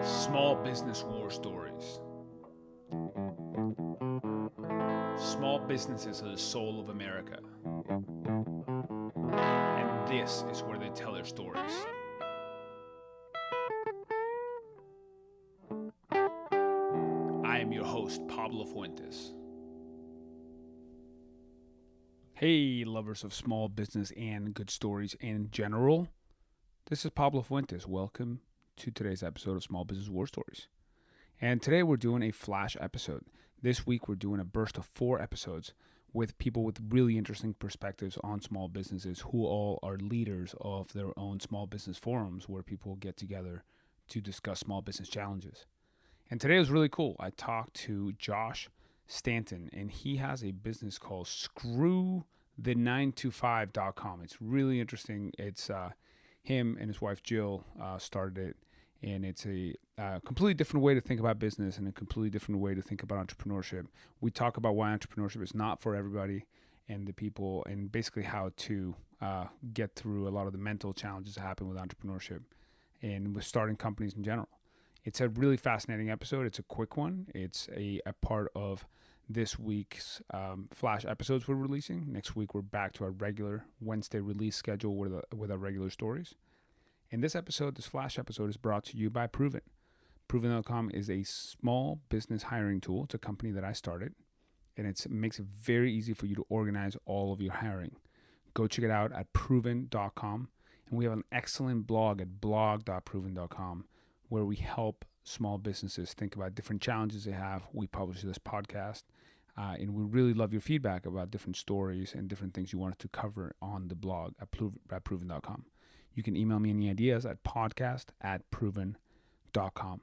Small business war stories. Small businesses are the soul of America. And this is where they tell their stories. I am your host, Pablo Fuentes. Hey, lovers of small business and good stories in general. This is Pablo Fuentes. Welcome to today's episode of Small Business War Stories. And today we're doing a flash episode. This week we're doing a burst of 4 episodes with people with really interesting perspectives on small businesses who all are leaders of their own small business forums where people get together to discuss small business challenges. And today was really cool. I talked to Josh Stanton, and he has a business called screwthe9to5.com. It's really interesting. It's him and his wife Jill started it, and it's a completely different way to think about business and a completely different way to think about entrepreneurship. We talk about why entrepreneurship is not for everybody and the people, and basically how to get through a lot of the mental challenges that happen with entrepreneurship and with starting companies in general. It's a really fascinating episode. It's a quick one. It's a part of this week's flash episodes we're releasing. Next week, we're back to our regular Wednesday release schedule with our regular stories. And this flash episode is brought to you by Proven. Proven.com is a small business hiring tool. It's a company that I started, and it makes it very easy for you to organize all of your hiring. Go check it out at Proven.com. And we have an excellent blog at blog.proven.com where we help small businesses think about different challenges they have. We publish this podcast, and we really love your feedback about different stories and different things you want us to cover on the blog at Proven.com. You can email me any ideas at podcast@proven.com.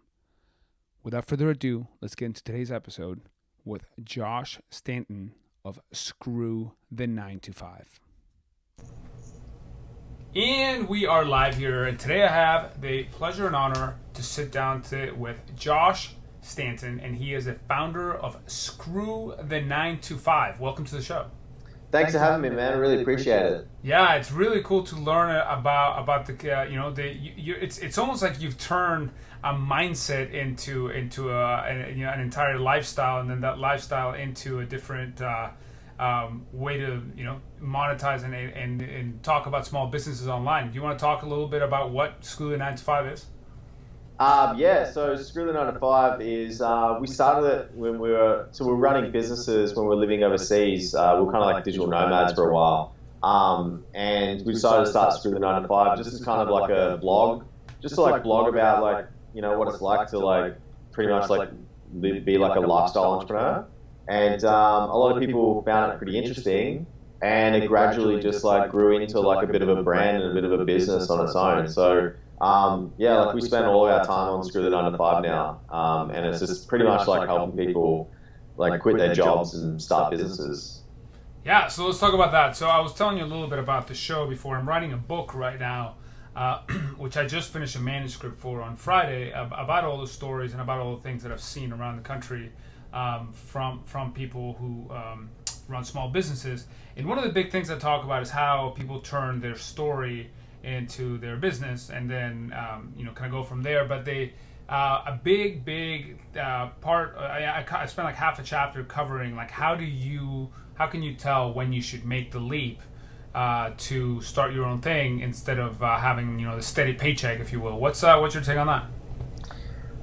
Without further ado, let's get into today's episode with Josh Stanton of Screw the 9to5. And we are live here, and today I have the pleasure and honor to sit down with Josh Stanton, and he is the founder of Screw the 9to5. Welcome to the show. Thanks for having me, man. I really appreciate it. Yeah, it's really cool to learn about the it's almost like you've turned a mindset into an entire lifestyle, and then that lifestyle into a different way to monetize and talk about small businesses online. Do you want to talk a little bit about what Screw the 9to5 is? So Screw the 9to5 is we started it when we're running businesses when we were living overseas. We were kind of like digital nomads for a while, and we decided to start Screw the 9to5 just as kind of like a blog, just to like blog about what it's like to pretty much be like a lifestyle entrepreneur. And a lot of people found it pretty interesting, and it gradually just grew into a bit of a brand and a bit of a business on its own. So we spend all of our time on Screw the 9to5 now, and it's just pretty much helping people quit their jobs and start businesses. Yeah, so let's talk about that. So I was telling you a little bit about the show before. I'm writing a book right now, which I just finished a manuscript for on Friday about all the stories and about all the things that I've seen around the country from people who run small businesses. And one of the big things I talk about is how people turn their story into their business, and then kind of go from there. But they a big part. I spent half a chapter covering how can you tell when you should make the leap to start your own thing instead of having the steady paycheck, if you will. What's your take on that?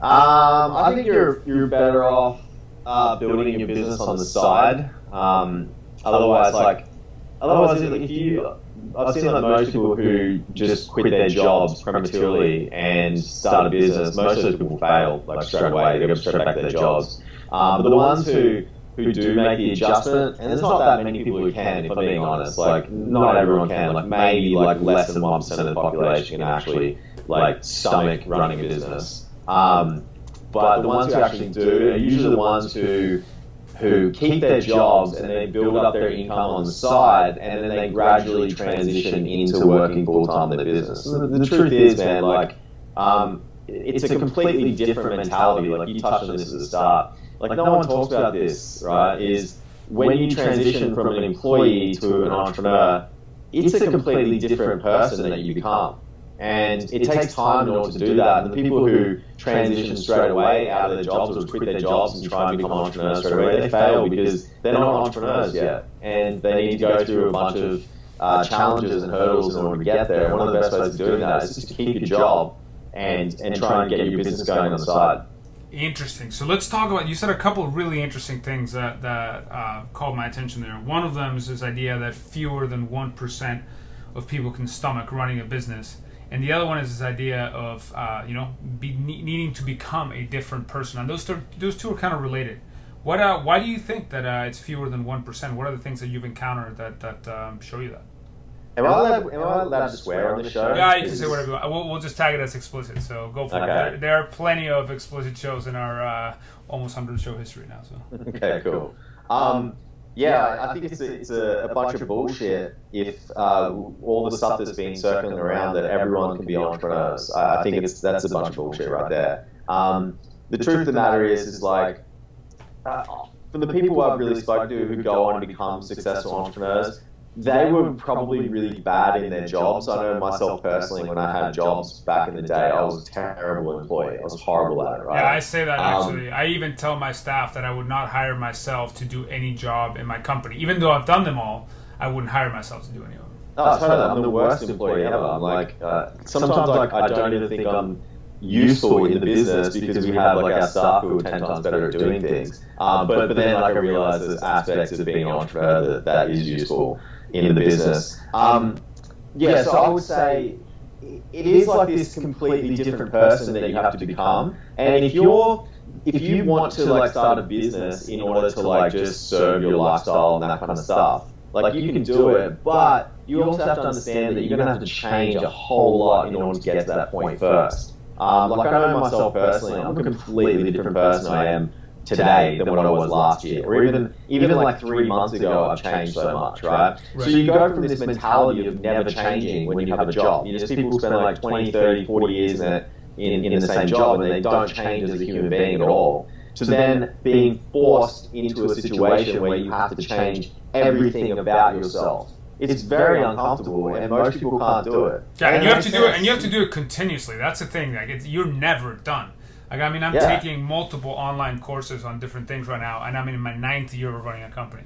I think you're better off building your business on the side. Otherwise, I've seen most people who just quit their jobs prematurely and start a business. Most of those people fail straight away. They go straight back to their jobs. But the ones who do make the adjustment, and there's not that many people who can, if I'm being honest. Not everyone can. Maybe less than 1% of the population can actually stomach running a business. But the ones who actually do are usually the ones who keep their jobs and they build up their income on the side, and then they gradually transition into working full-time in their business. The truth is, man, it's a completely different mentality. You touched on this at the start. No one talks about this, right? Is when you transition from an employee to an entrepreneur, it's a completely different person that you become. And it takes time in order to do that. And the people who transition straight away out of their jobs or quit their jobs and try and become entrepreneurs straight away, they fail because they're not entrepreneurs yet. And they need to go through a bunch of challenges and hurdles in order to get there. And one of the best ways of doing that is just to keep your job and try and get your business going on the side. Interesting. So let's talk about, you said a couple of really interesting things that called my attention there. One of them is this idea that fewer than 1% of people can stomach running a business. And the other one is this idea of, needing to become a different person. And those two are kind of related. Why do you think that it's fewer than 1%? What are the things that you've encountered that show you that? Am I allowed to swear on the show? Yeah, you can say whatever you want. We'll just tag it as explicit, so go for it. There are plenty of explicit shows in our almost 100-show history now. So okay, cool. I think it's a bunch of bullshit if all the stuff that's been circling around that everyone can be entrepreneurs. I think that's a bunch of bullshit right there. The truth of the matter is like, from the people I've really spoken to who go on to become successful entrepreneurs, they were probably really bad in their jobs. I know myself personally, when I had jobs back in the day, I was a terrible employee. I was horrible at it, right? Yeah, I say that actually. I even tell my staff that I would not hire myself to do any job in my company. Even though I've done them all, I wouldn't hire myself to do any of them. Oh, totally. I'm the worst employee ever. I'm like, sometimes I don't even think I'm useful in the business because we have like our staff who are 10 times better at doing things. But then I realize there's aspects of being an entrepreneur that is useful in the business. So I would say it is like this completely different person that you have to become. And if you want to like start a business in order to like just serve your lifestyle and that kind of stuff, like you can do it, but you also have to understand that you're going to have to change a whole lot in order to get to that point first. Like I know myself personally, I'm a completely different person I am today than what I was last year, or even like 3 months ago. I've changed so much, right? So you go from this mentality of never changing when you have a job. People spend like 20, 30, 40 years in the same job and they don't change as a human being at all, to then being forced into a situation where you have to change everything about yourself. It's very uncomfortable, and most people can't do it. Yeah, and you have to do it, and you have to do it continuously. That's the thing. Like, you're never done. Like, I mean, I'm taking multiple online courses on different things right now, and I'm in my 9th year of running a company.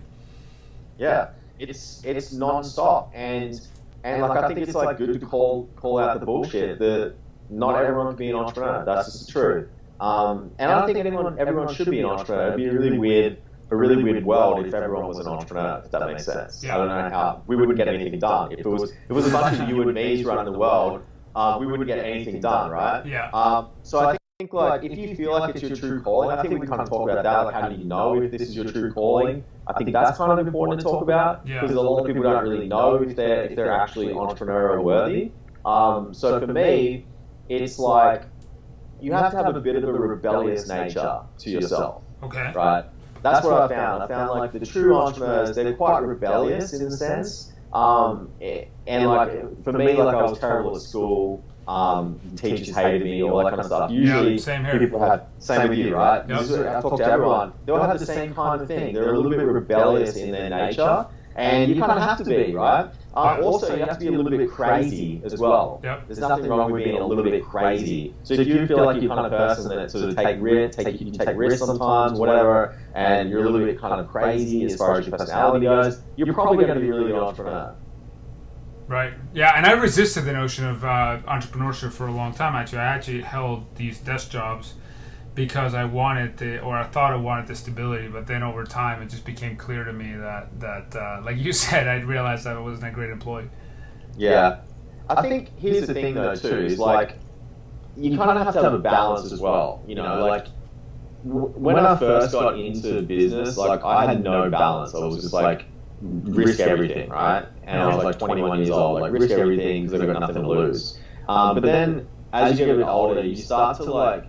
Yeah, it's non-stop, and like I think it's like good to call out the bullshit that not everyone can be an entrepreneur. That's just the truth. And I don't think everyone should be an entrepreneur. It'd be a really weird world if everyone was an entrepreneur, if that makes sense. Yeah. I don't know how we wouldn't get anything done. If it was a bunch of you and me's running the world, we wouldn't get anything done, right? Yeah. So I think like if you feel like it's your true calling, I think we kind of talk about that. Like, how do you know if this is your true calling? I think that's kind of important to talk about because a lot of people don't really know if they're actually entrepreneurial worthy. So for me, it's like you have to have a bit of a rebellious nature to yourself. Okay. Right. That's what I found. I found like the true entrepreneurs, they're quite rebellious in a sense. And like for me, like I was terrible at school. Teachers hated me, all that kind of stuff. Usually, same here. People have same with you, right? Yep. I talk to everyone. They all have the same kind of thing. They're a little bit rebellious in their nature, and you kind of have to be, right? Also, you have to be a little bit crazy as well. Yep. There's nothing wrong with being a little bit crazy. So if you feel like you're kind of person that sort of take risks sometimes, whatever, and you're a little bit kind of crazy as far as your personality goes, you're probably going to be really an entrepreneur. Right. Yeah, and I resisted the notion of entrepreneurship for a long time. Actually, I held these desk jobs because I thought I wanted the stability. But then over time, it just became clear to me that like you said, I realized that I wasn't a great employee. Yeah. I think here's the thing though too, is like you kind of have to have a balance as well. You know, like when I first got into business, like I had no balance. I was just like risk everything, right? And I was like 21 years old, like risk everything because I've got nothing to lose. But then as you get a bit older, you start to like,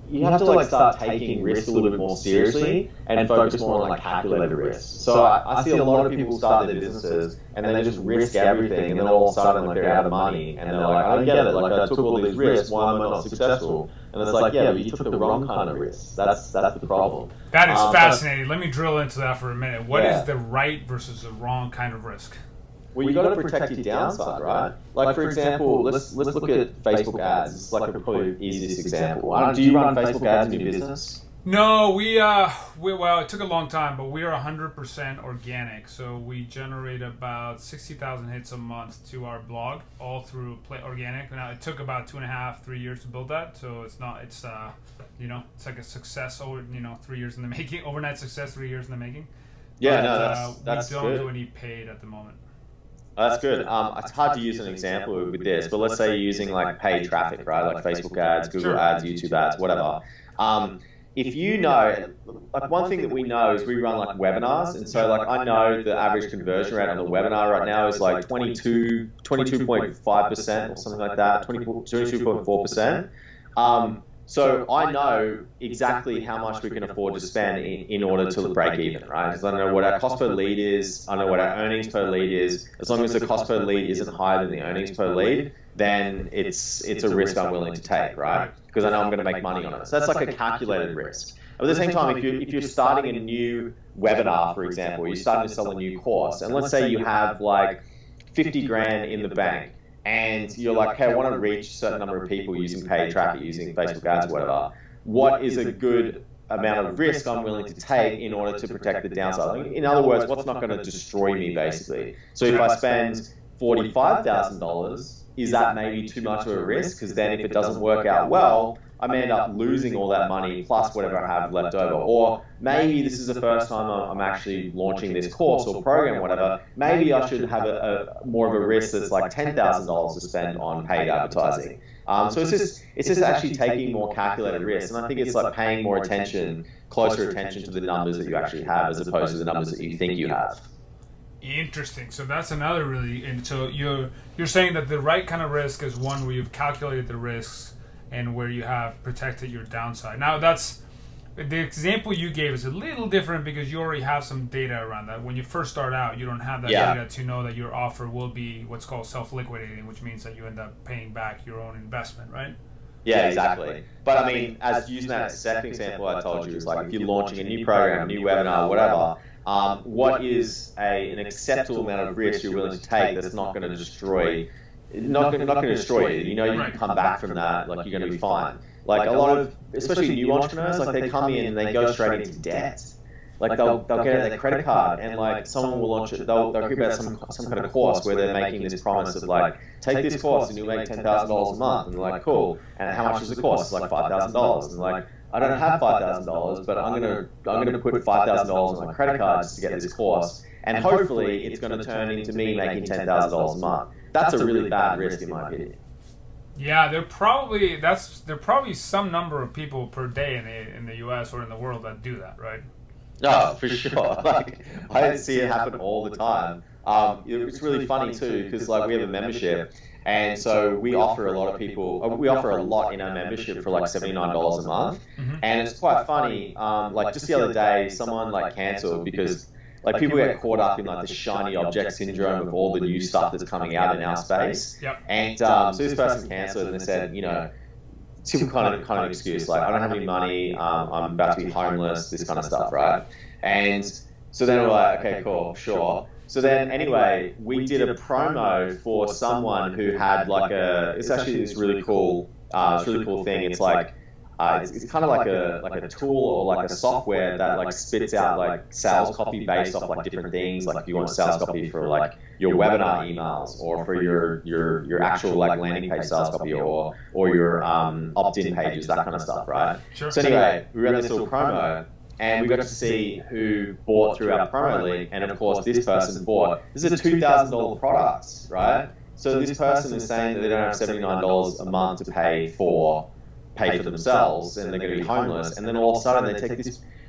you have to like start taking risks a little bit more seriously and focus more on like calculated risks. So I see a lot of people start their businesses and then they just risk everything, and then all of a sudden like they're out of money and they're like, I don't get it, like I took all these risks, why am I not successful? And it's like, yeah, but you took the wrong kind of risks. That's the problem. That is fascinating. Let me drill into that for a minute. What is the right versus the wrong kind of risk? Well, you got to protect your downside, right? Like, for example, let's look at Facebook ads. It's like probably the easiest example. Do you run Facebook ads in your business? No, well, it took a long time, but we are 100% organic. So we generate about 60,000 hits a month to our blog, all through organic. Now, it took about 2.5-3 years to build that. So it's like a success over, 3 years in the making, overnight success, 3 years in the making. Yeah, but, that's we don't good. do any paid at the moment. That's good. It's hard to use an example with this, but let's say you're using like paid traffic, right? Like Facebook ads, Google ads, YouTube ads, whatever. If you know, like one thing that we know is we run like webinars, and so like I know the average conversion rate on the webinar right now is like 22.5% or something like that, 22.4%. So I know exactly how much we can afford to spend in order to break even, right? Because I know what our cost per lead is, I know what our earnings per lead is. As long as the cost per lead isn't higher than the earnings per lead, then it's a risk I'm willing to take, right? Because I know I'm going to make money on it. So that's like a calculated risk. But at the same time, if you're starting a new webinar, for example, you're starting to sell a new course, and let's say you have like 50 grand in the bank, and you're like, hey, I want to reach a certain number of people using paid traffic, using Facebook ads, whatever. What is a good amount of risk I'm willing to take in order to protect the downside? In other words, what's not going to destroy me, basically? So if I spend $45,000, is that maybe too much of a risk? Because then if it doesn't work out well, I may end up losing all that money plus whatever I have left over. Or maybe this is the first time I'm actually launching this course or program or whatever. Maybe I should have a more of a risk that's like $10,000 to spend on paid advertising. So it's just actually taking more calculated risks. And I think it's like paying more attention, closer attention to the numbers that you actually have as opposed to the numbers that you think you have. Interesting. So that's another really, and so you're saying that the right kind of risk is one where you've calculated the risks and where you have protected your downside. Now that's the example you gave is a little different because you already have some data around that. When you first start out, you don't have that data to know that your offer will be what's called self-liquidating, which means that you end up paying back your own investment, right? Yeah, exactly. But I mean, as using that second example I told you, is like if you're launching a new program, new webinar, whatever, what is an acceptable amount of risk you're willing to take that's not going to destroy not going to destroy you. You know, you can come back from that, like you're going to be fine. Like a lot of, especially new entrepreneurs, like they come in and they go straight into debt. Like they'll get their credit card and like someone will launch it. They'll hear about some kind of course where they're making this promise of like, take this course and you'll make $10,000 a month. And they're like, cool. And how much is the course? It's like $5,000. And like, I don't have $5,000, but I'm gonna put $5,000 on my credit card just to get this course. And hopefully it's going to turn into me making $10,000 a month. That's a really bad risk in my opinion. Yeah, there probably some number of people per day in the U.S. or in the world that do that, right? No, for sure. Like I see it happen all the time. It's really funny too because like we have a membership, and so we offer a lot of people. We offer a lot in our membership for like $79 a month, and it's quite funny. Like just the other day, someone like cancelled because like people get caught up in like the shiny object syndrome of all the new stuff that's coming out in our space. Yep. And so this person cancelled and they said, you know, some kind of excuse like I don't have any money, I'm about to be homeless, this kind of stuff, right? And so then we're like, okay, cool, sure. So then anyway, we did a promo for someone who had like it's actually this really cool thing. It's like it's kind of like a tool or like a software that like spits out like sales copy based off like different things. Like if you want sales copy for like your webinar emails or for your actual like landing page sales copy or your opt-in pages, that kind of stuff, right? Sure. So anyway, we ran this little promo and we got to see who bought through our promo link, and of course this person bought. This is a $2,000 product, right? So this person is saying that they don't have $79 a month to pay for themselves and they're going to be homeless, and then all of a sudden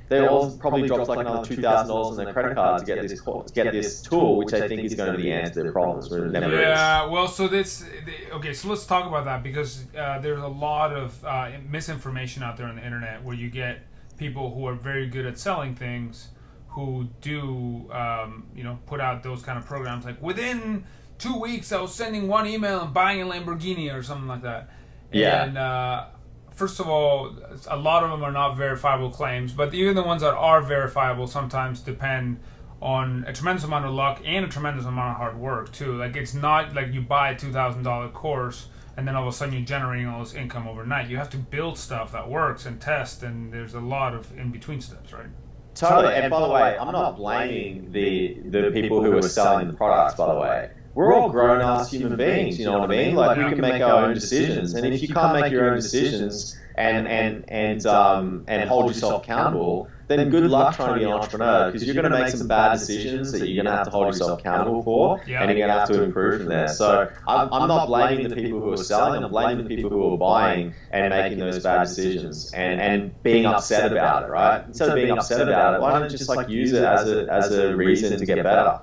they all probably dropped like another $2,000 on their credit card to get this tool, which I think is going to be the answer to their problems. Yeah, well, so so let's talk about that because there's a lot of misinformation out there on the internet where you get people who are very good at selling things who do put out those kind of programs like within 2 weeks I was sending one email and buying a Lamborghini or something like that. Yeah. And first of all, a lot of them are not verifiable claims, but even the ones that are verifiable sometimes depend on a tremendous amount of luck and a tremendous amount of hard work too. Like, it's not like you buy a $2,000 course and then all of a sudden you're generating all this income overnight. You have to build stuff that works and test, and there's a lot of in-between steps, right? Totally. And by the way, I'm not blaming the people who are selling the products, by the way. We're all grown-ass human beings, you know what I mean? Like, we can make our own decisions. And if you can't make your own decisions and hold yourself accountable, then good luck trying to be an entrepreneur, because you're going to make some bad decisions that you're going to have to hold yourself accountable for, and you're going to have to improve from there. So I'm not blaming the people who are selling. I'm blaming the people who are buying and making those bad decisions and being upset about it, right? Instead of being upset about it, why don't you just like use it as a reason to get better?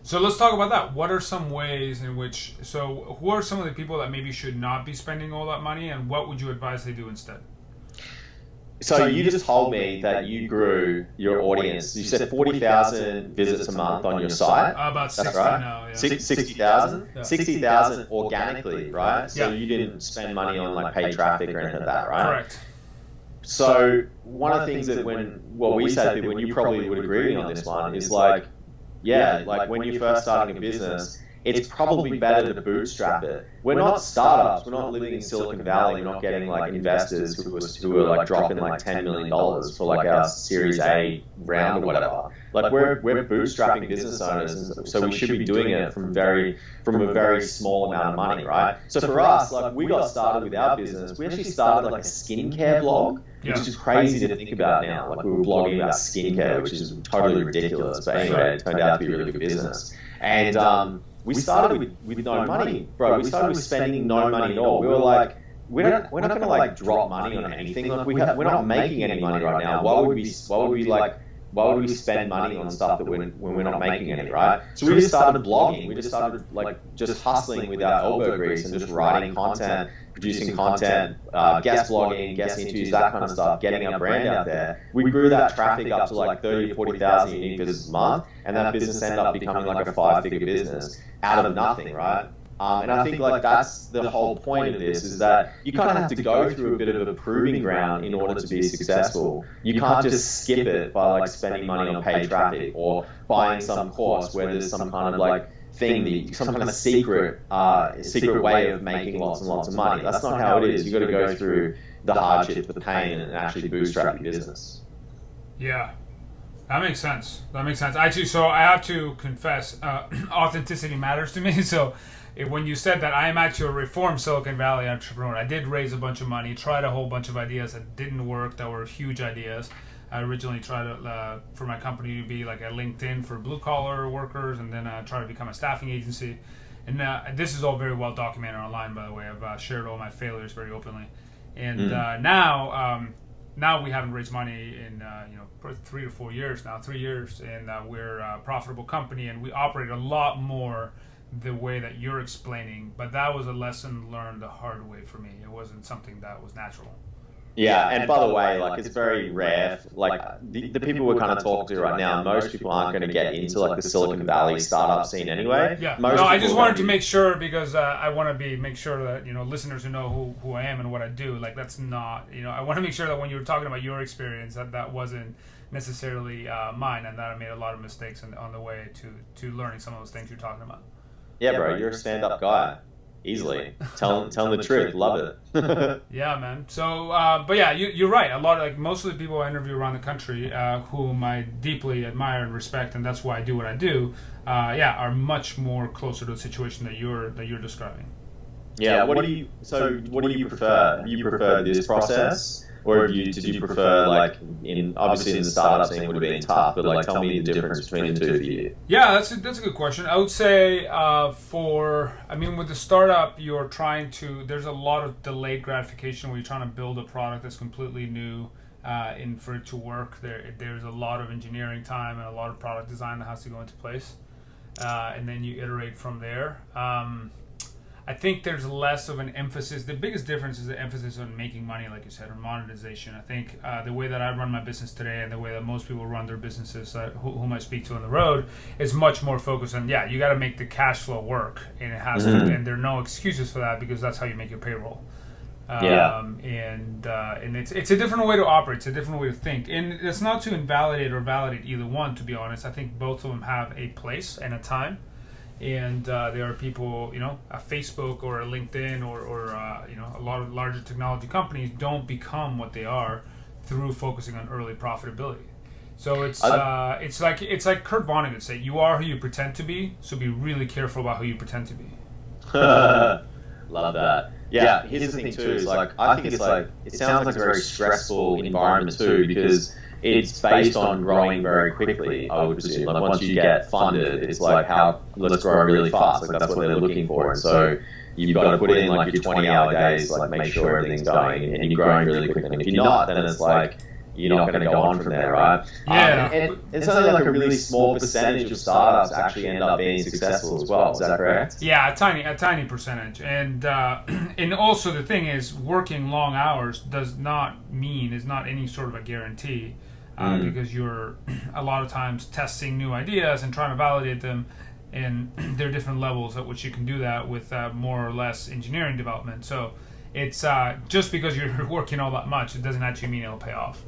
So let's talk about that. What are some ways in which, so who are some of the people that maybe should not be spending all that money, and what would you advise they do instead? So you just told me that you grew your audience. You said 40,000 visits a month on your site. About 60 right? now, yeah. 60,000? Yeah. 60,000 organically, right? So Yeah. you didn't spend money on like paid traffic or anything like that, right? Correct. So one of the things that what we say to people, and you probably would agree with me on this one, is like, yeah, like when you're first starting a business, it's probably better to bootstrap it. We're not startups. We're not living in Silicon Valley. We're not getting like investors who are like dropping like $10 million for like our Series A round or whatever. Like we're bootstrapping business owners, and so we should be doing it from a very small amount of money, right? So for us, like we got started with our business. We actually started like a skincare blog, which is crazy to think about now. Like we were blogging about skincare, which is totally ridiculous. But anyway, it turned out to be a really good business. And we started with no money, bro. We started with spending no money at all. We were like, we're not going to like drop money on anything. Like we're not making any money right now. Why would we spend money on stuff that when we're not making any, right? So we just started blogging. We just started like just hustling with our elbow grease and just writing content, producing content, guest blogging, guest interviews, that kind of stuff, getting our brand out there. We grew that traffic up to like 30 to 40,000 unique visitors a month, and that business ended up becoming like a 5-figure business out of nothing, right? And I think like that's the whole point of this, is that you kind of have to go through a bit of a proving ground in order to be successful. You can't just skip it by like spending money on paid traffic or buying some course where there's some kind of like thing, some kind of secret way of making lots and lots of money. That's not how it is. You've got to go through the hardship, the pain, and actually bootstrap your business. Yeah. That makes sense. Actually, so I have to confess, authenticity matters to me. So when you said that, I am actually a reformed Silicon Valley entrepreneur. I did raise a bunch of money, tried a whole bunch of ideas that didn't work, that were huge ideas. I originally tried for my company to be like a LinkedIn for blue-collar workers, and then I tried to become a staffing agency. And this is all very well documented online, by the way. I've shared all my failures very openly. And now we haven't raised money in 3 to 4 years now, 3 years, and we're a profitable company, and we operate a lot more the way that you're explaining. But that was a lesson learned the hard way for me. It wasn't something that was natural. Yeah, and by the way, like it's very rare. Like the people we're kind of talking to right now, most people aren't going to get into like the Silicon Valley startup scene anyway. Yeah, I just wanted to make sure, because I want to make sure that listeners who know who I am and what I do. Like that's not I want to make sure that when you were talking about your experience, that wasn't necessarily mine, and that I made a lot of mistakes on the way to learning some of those things you're talking about. Yeah, bro, you're a stand-up guy. Easily. Tell the truth. Love it. Yeah, man. So, but yeah, you're right. A lot of, like, most of the people I interview around the country, whom I deeply admire and respect, and that's why I do what I do, are much more closer to the situation that you're describing. Yeah. What do you prefer? Do you prefer this process, or did you prefer like obviously in the startup scene would have been tough, but like tell me the difference between the two for you? Yeah, that's a good question. I would say with the startup, there's a lot of delayed gratification where you're trying to build a product that's completely new, and for it to work, there's a lot of engineering time and a lot of product design that has to go into place, and then you iterate from there. I think there's less of an emphasis. The biggest difference is the emphasis on making money, like you said, on monetization. I think the way that I run my business today and the way that most people run their businesses, whom I speak to on the road, is much more focused on, you got to make the cash flow work. And it has to, and there are no excuses for that, because that's how you make your payroll. And it's a different way to operate. It's a different way to think, and it's not to invalidate or validate either one. To be honest, I think both of them have a place and a time. And there are people, a Facebook or a LinkedIn or a lot of larger technology companies don't become what they are through focusing on early profitability. So it's like Kurt Vonnegut would say, you are who you pretend to be, so be really careful about who you pretend to be. Love that. Yeah, here's the thing too, is I think it sounds like a very stressful environment too, because it's based on growing very quickly, I would presume. Like once you get funded, it's like let's grow really fast. Like that's what they're looking for. And so you've got to put in like your 20-hour days, like make sure everything's going, and you're growing really quickly. And if you're not, then it's like you're not going to go on from there, right? Yeah. And it's only like a really small percentage of startups actually end up being successful as well. Is that correct? Yeah, a tiny percentage. And also the thing is, working long hours is not any sort of a guarantee, because you're a lot of times testing new ideas and trying to validate them, and there are different levels at which you can do that with more or less engineering development. So it's just because you're working all that much, it doesn't actually mean it'll pay off.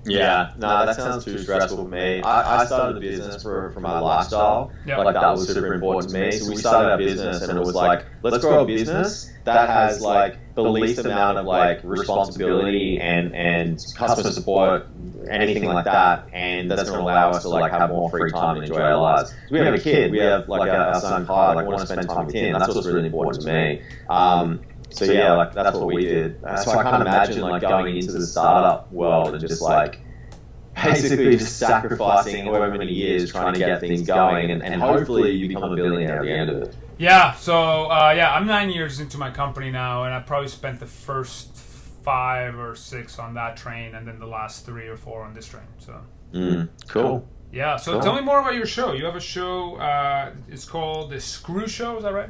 Yeah, no, that sounds too stressful for me. I started a business for my lifestyle. Yep. Like that was super important to me. So we started our business, and it was like, let's grow a business that has like the least amount of like responsibility and customer support, anything like that, and that's going to allow us to like have more free time and enjoy our lives. We have a kid. We have like our son Kai. Like we want to spend time with him. That's what's really important to me. So yeah, like that's what we did. So I can't imagine like going into the startup world and just like basically just sacrificing however many years trying to get things going, and hopefully you become a billionaire at the end of it. Yeah. So I'm 9 years into my company now, and I probably spent the first 5 or 6 on that train, and then the last 3 or 4 on this train. So. Cool. Yeah. So tell me more about your show. You have a show. It's called The Screw Show. Is that right?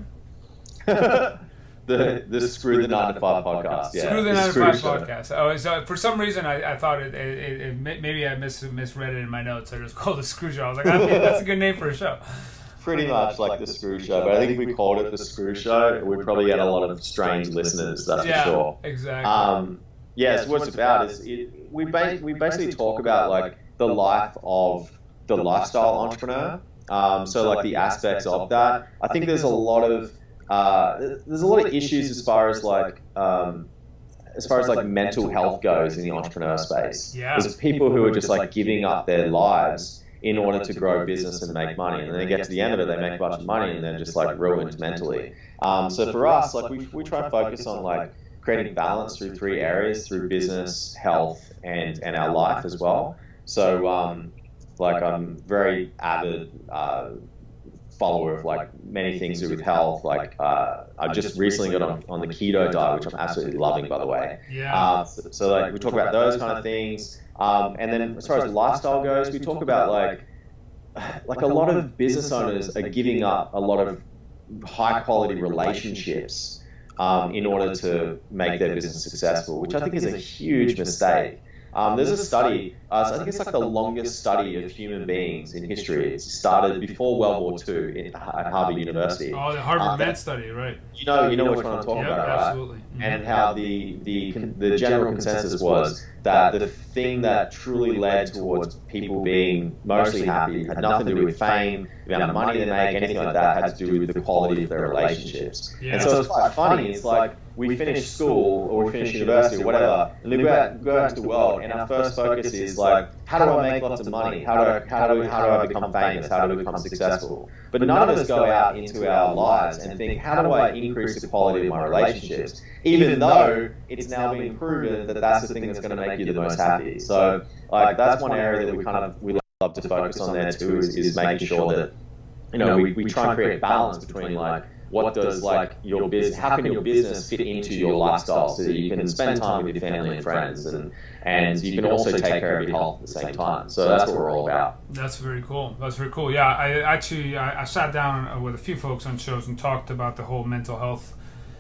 The Screw the 9 to 5 podcast. Yeah. Screw the 9 to 5 podcast. Oh, so for some reason I thought it maybe I misread it in my notes. It was called The Screw Show. I was like, that's a good name for a show. Pretty much like The Screw Show, but I think if we called it The Screw Show, we'd probably get a lot of strange listeners. That's for sure. Exactly. So what it's about is we basically talk about like the life of the lifestyle entrepreneur. So like the aspects of that. I think there's a lot of issues as far as like mental health goes in the entrepreneur space. Yeah. There's people who are just like giving up their lives in order to grow a business and make money, and then they get to the end of it, they make a bunch of money, and they're just like ruined mentally. So for us, like we try to focus on like creating balance through 3 areas: through business, health, and our life as well. So like I'm very avid follower of like many things to do with health. Like I just recently got on the keto diet, which I'm absolutely loving, by the way. Yeah. So like we talk about those kind of things, and then as far as lifestyle goes, we talk about like a lot of business owners are giving up a lot of high quality relationships in order to make their business successful, which I think is a huge mistake. There's a study, I think it's like the longest study of human beings in history. It started before World War II at Harvard University. Oh, the Harvard Med study, right? You know which one I'm talking about, right? Absolutely. Mm-hmm. And how the general consensus was that the thing that truly led towards people being mostly happy had nothing to do with fame, the amount of money they make, anything like that, had to do with the quality of their relationships. Yeah. And so it's quite funny. It's like we finish school or we finish university or whatever, and we go out into the world, and our first focus is like, how do I make lots of money? How do I become famous? How do I become successful? But none of us go out into our lives and think, how do I increase the quality of my relationships? Even though it's now been proven that that's the thing that's going to make you the most happy. So like that's one area that we love to focus on there too, is making sure that we try and create balance between like what does like your business, how can your business fit into your lifestyle so that you can spend time with your family and friends, and you can also take care of your health at the same time. So that's what we're all about. That's very cool. Yeah, I sat down with a few folks on shows and talked about the whole mental health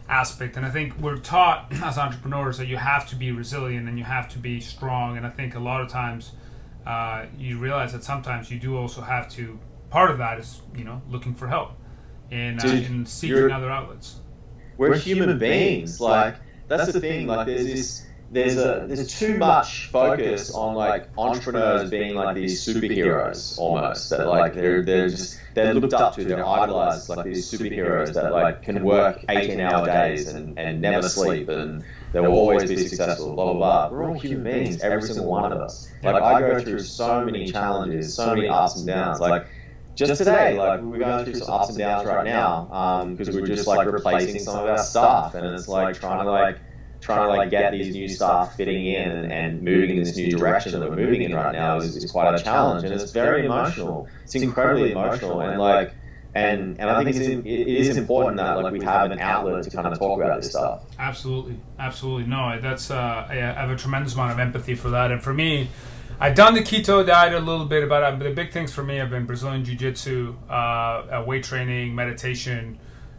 aspect, and I think we're taught as entrepreneurs that you have to be resilient and you have to be strong, and I think a lot of times you realize that sometimes you do also have to, part of that is looking for help and seeking other outlets. We're human beings. Like that's the thing. Like, there's too much focus on like entrepreneurs being like these superheroes almost, that like they're looked up to, they're idolized, like these superheroes that like can work 18-hour days and never sleep, and they will always be successful, blah blah blah. We're all human beings, every single one of us. Like, I go through so many challenges, so many ups and downs. Like, just today, like, we're going through some ups and downs right now, because we're just like replacing some of our stuff, and it's like trying to get these new staff fitting in and moving in this new direction that we're moving in right now is quite a challenge, and it's very emotional. It's incredibly emotional, and like, and I think it is important that like we have an outlet to kind of talk about this stuff. Absolutely. No, that's I have a tremendous amount of empathy for that, and for me, I've done the keto diet a little bit, but the big things for me have been Brazilian Jiu-Jitsu, weight training, meditation,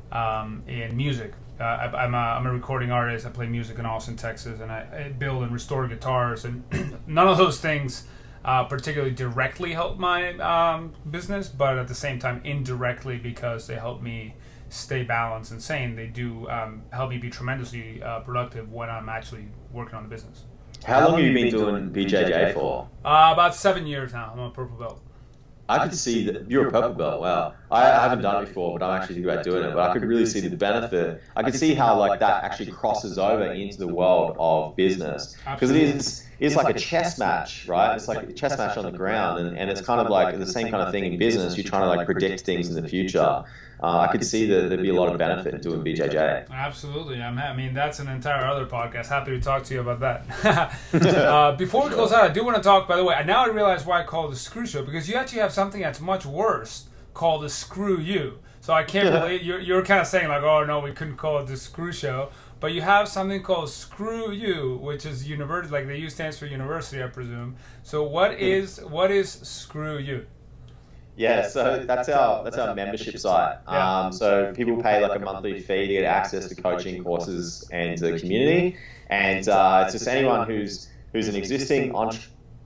and music. I'm a recording artist. I play music in Austin, Texas, and I build and restore guitars. And none of those things particularly directly help my business, but at the same time indirectly, because they help me stay balanced and sane. They do help me be tremendously productive when I'm actually working on the business. How long have you been doing BJJ for? About 7 years now. I'm a purple belt. I could see that you're a purple belt. Wow, I haven't done it before, but I'm actually thinking about doing it. But I could really see the benefit. I could see how like that actually crosses over into the world of business, because it's like a chess match, right? It's like a chess match on the ground, and it's kind of like the same kind of thing in business. You're trying to like predict things in the future. I could see that there'd be a lot of benefit in doing BJJ. Absolutely. I mean, that's an entire other podcast. Happy to talk to you about that. Before we close out, I do want to talk, by the way, now I realize why I call it the Screw Show, because you actually have something that's much worse called the Screw You. So I can't believe you're kind of saying like, oh no, we couldn't call it the Screw Show. But you have something called Screw You, which is university, like the U stands for university, I presume. So what is Screw You? Yeah, so that's our membership site. So people pay like a monthly fee to get access to coaching courses and to the community. And it's just anyone who's an existing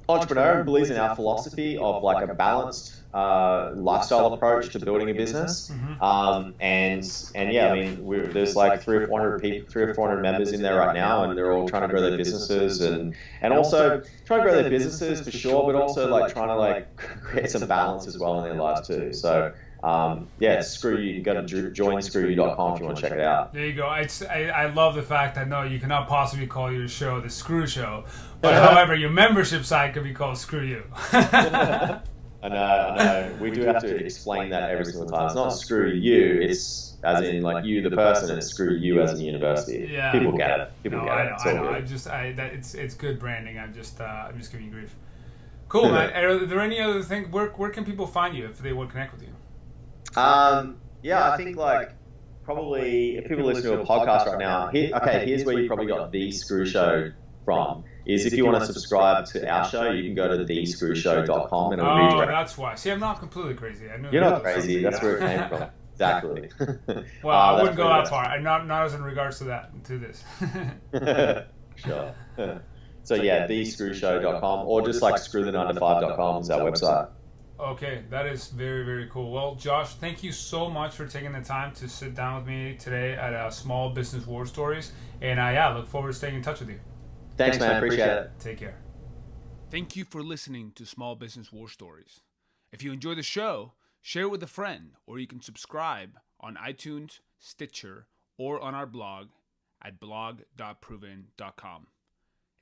entrepreneur and believes in our philosophy of like a balanced lifestyle approach to building a business. And yeah, I mean, there's like 300 or 400 members in there right now, and they're all trying to grow their businesses and also trying to grow their businesses for sure, but also like trying to like create some balance as well in their lives too. So yeah, Screw You. You can go to joinscrewyou.com if you want to check it out. There you go. I love the fact that no, you cannot possibly call your show the Screw Show, but however, your membership site could be called Screw You. I know. We do have to explain that every single time. It's not Screw You. It's as in like you, the person, and Screw You as in university. Yeah. People get it. I know. It's good branding. I'm just giving you grief. Cool, man. Are there any other things? Where can people find you if they want to connect with you? Yeah, I think like probably if people listen to a podcast right now, here's where you probably got the Screw Show from. Is if you want to subscribe to our show, you can go to thescrewshow.com and it'll redirect. Oh, that's why. See, I'm not completely crazy. I knew you're not crazy. That's where it came from. Exactly. Well, I wouldn't go that far. Not as in regards to this. Sure. So yeah, thescrewshow.com or just like screwthe9to5.com is our website. Okay, that is very, very cool. Well, Josh, thank you so much for taking the time to sit down with me today at Small Business War Stories. And look forward to staying in touch with you. Thanks, man. Appreciate it. Take care. Thank you for listening to Small Business War Stories. If you enjoy the show, share it with a friend, or you can subscribe on iTunes, Stitcher, or on our blog at blog.proven.com.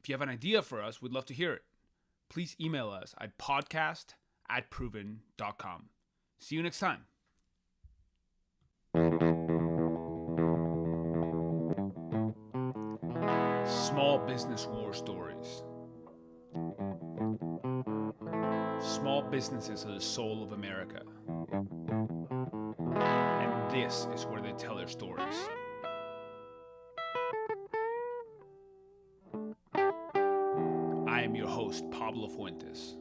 If you have an idea for us, we'd love to hear it. Please email us at podcast@proven.com. See you next time. Small Business War Stories. Small businesses are the soul of America. And this is where they tell their stories. I am your host, Pablo Fuentes.